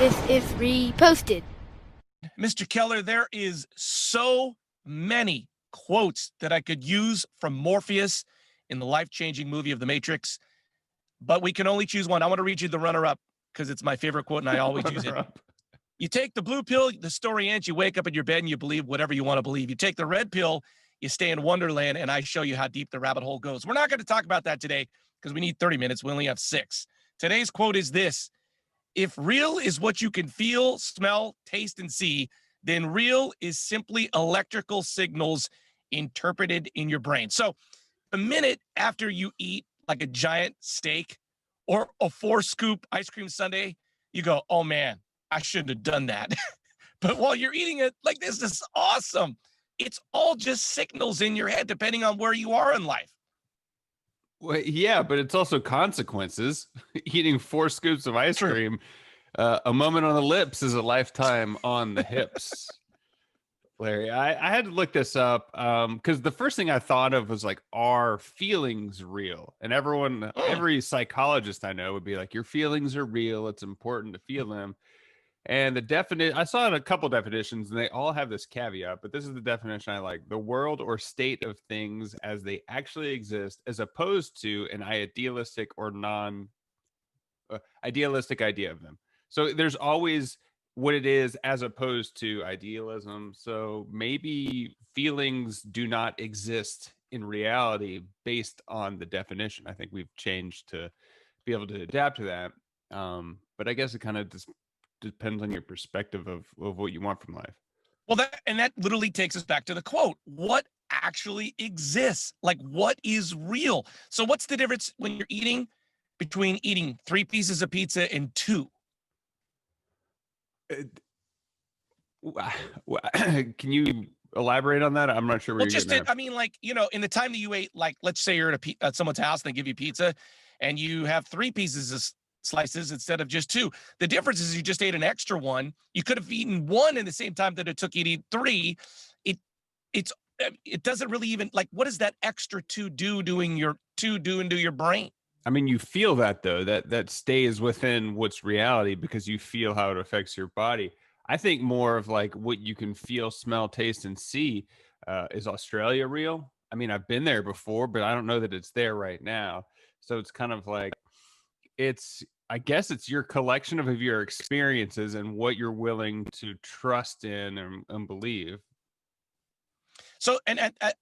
This is reposted. Mr. Keller, there is so many quotes that I could use from Morpheus in the life-changing movie of The Matrix, but we can only choose one. I want to read you the runner-up because it's my favorite quote and I always use it. You take the blue pill, the story ends, you wake up in your bed and you believe whatever you want to believe. You take the red pill, you stay in Wonderland, and I show you how deep the rabbit hole goes. We're not going to talk about that today because we need 30 minutes. We only have 6. Today's quote is this: if real is what you can feel, smell, taste, and see, then real is simply electrical signals interpreted in your brain. So the minute after you eat like a giant steak or a 4-scoop ice cream sundae, you go, oh man, I shouldn't have done that. But while you're eating it, like, this is awesome. It's all just signals in your head, depending on where you are in life. Well, yeah, but it's also consequences. Eating 4 scoops of ice cream, a moment on the lips is a lifetime on the hips. Larry, I had to look this up because the first thing I thought of was like, are feelings real? And every psychologist I know would be like, your feelings are real. It's important to feel them. And the definition, I saw a couple definitions and they all have this caveat, but this is the definition I like: the world or state of things as they actually exist, as opposed to an idealistic or idealistic idea of them. So there's always what it is as opposed to idealism. So maybe feelings do not exist in reality based on the definition. I think we've changed to be able to adapt to that. But I guess it kind of just depends on your perspective of what you want from life. Well, that literally takes us back to the quote. What actually exists? Like, what is real? So what's the difference when you're eating between eating 3 pieces of pizza and 2? Can you elaborate on that? I'm not sure where you're getting at. I mean, like, in the time that you ate, like, let's say you're at someone's house and they give you pizza and you have 3 pieces of slices instead of just 2. The difference is you just ate an extra one. You could have eaten 1 in the same time that it took you to eat 3. It doesn't really even, like, what does that extra 2 do into your brain? I mean, you feel that though, that stays within what's reality because you feel how it affects your body. I think more of like what you can feel, smell, taste, and see. Is Australia real? I mean, I've been there before, but I don't know that it's there right now. So it's kind of like, I guess it's your collection of your experiences and what you're willing to trust in and believe. So, and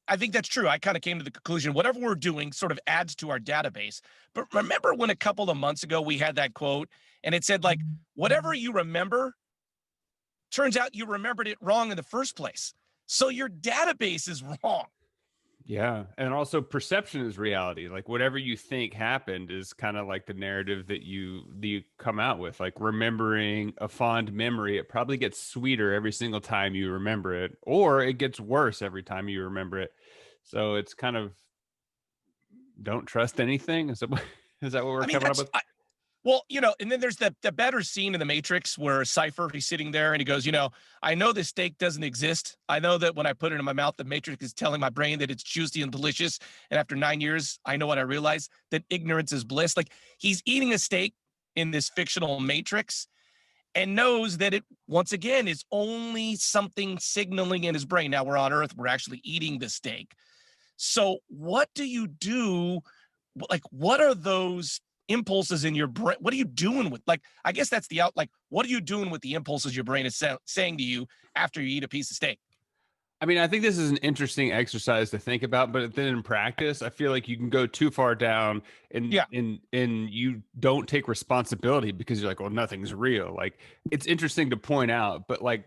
I think that's true. I kind of came to the conclusion, whatever we're doing sort of adds to our database. But remember when a couple of months ago we had that quote and it said, like, whatever you remember, turns out you remembered it wrong in the first place. So your database is wrong. Yeah. And also perception is reality. Like whatever you think happened is kind of like the narrative that you come out with. Like remembering a fond memory, it probably gets sweeter every single time you remember it, or it gets worse every time you remember it. So it's kind of, don't trust anything. Is that what we're coming up with? Well, and then there's the better scene in The Matrix where Cypher, he's sitting there and he goes, I know this steak doesn't exist. I know that when I put it in my mouth, the Matrix is telling my brain that it's juicy and delicious. And after 9 years, I know what I realize, that ignorance is bliss. Like, he's eating a steak in this fictional Matrix and knows that it, once again, is only something signaling in his brain. Now we're on Earth, we're actually eating the steak. So what do you do? Like, what are those impulses in your brain? What are you doing with, like, I guess that's what are you doing with the impulses your brain is saying to you after you eat a piece of steak? I mean, I think this is an interesting exercise to think about, but then in practice, I feel like you can go too far down and you don't take responsibility because you're like, well, nothing's real. Like, it's interesting to point out, but like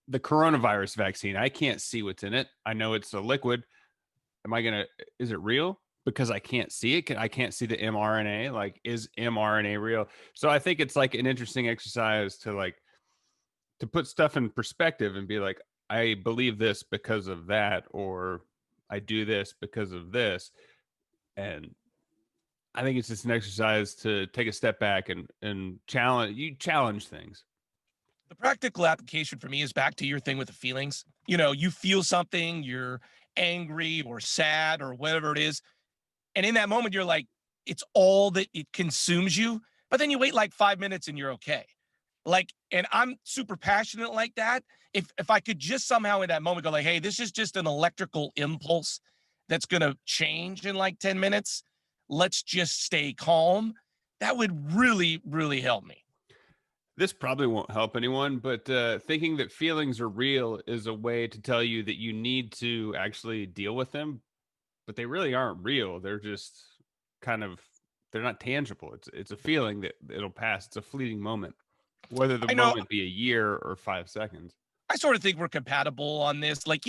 the coronavirus vaccine, I can't see what's in it. I know it's a liquid. Is it real? Because I can't see it. I can't see the mRNA. Like, is mRNA real? So I think it's like an interesting exercise to put stuff in perspective and be like, I believe this because of that, or I do this because of this. And I think it's just an exercise to take a step back and challenge things. The practical application for me is back to your thing with the feelings. You feel something, you're angry or sad or whatever it is. And in that moment, you're like, it's all that it consumes you. But then you wait like 5 minutes and you're okay. Like, and I'm super passionate like that. If I could just somehow in that moment go like, hey, this is just an electrical impulse that's gonna change in like 10 minutes. Let's just stay calm. That would really, really help me. This probably won't help anyone, but thinking that feelings are real is a way to tell you that you need to actually deal with them, but they really aren't real. They're just kind of, they're not tangible. It's a feeling that it'll pass. It's a fleeting moment, whether the I know moment be a year or 5 seconds. I sort of think we're compatible on this. Like,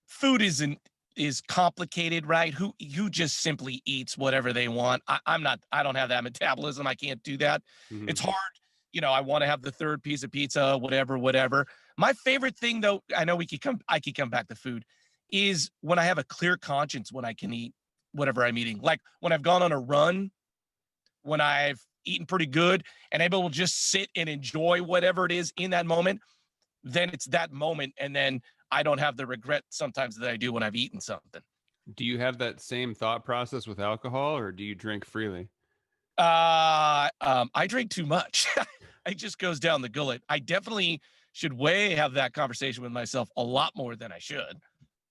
food is complicated, right? Who just simply eats whatever they want. I'm not. I don't have that metabolism. I can't do that. Mm-hmm. It's hard. I want to have the third piece of pizza, whatever, whatever. My favorite thing, though, I know I could come back to food, is when I have a clear conscience when I can eat whatever I'm eating. Like when I've gone on a run, when I've eaten pretty good, and able to just sit and enjoy whatever it is in that moment. Then it's that moment, and then I don't have the regret sometimes that I do when I've eaten something. Do you have that same thought process with alcohol, or do you drink freely? I drink too much. It just goes down the gullet. I definitely should have that conversation with myself a lot more than I should.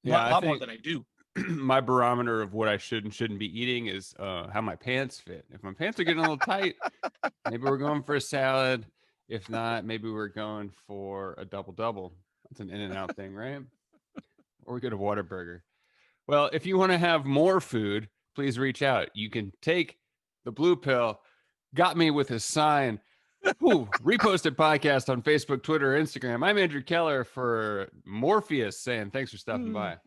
Yeah, A I lot more think than I do. my barometer of what I should and shouldn't be eating is how my pants fit. If my pants are getting a little tight, maybe we're going for a salad. If not, maybe we're going for a double double. That's an In-N-Out thing, right? Or we go to Whataburger. Well, if you want to have more food, please reach out. You can take the blue pill. Got me with a sign. Ooh, reposted podcast on Facebook, Twitter, Instagram. I'm Andrew Keller for Morpheus saying thanks for stopping by.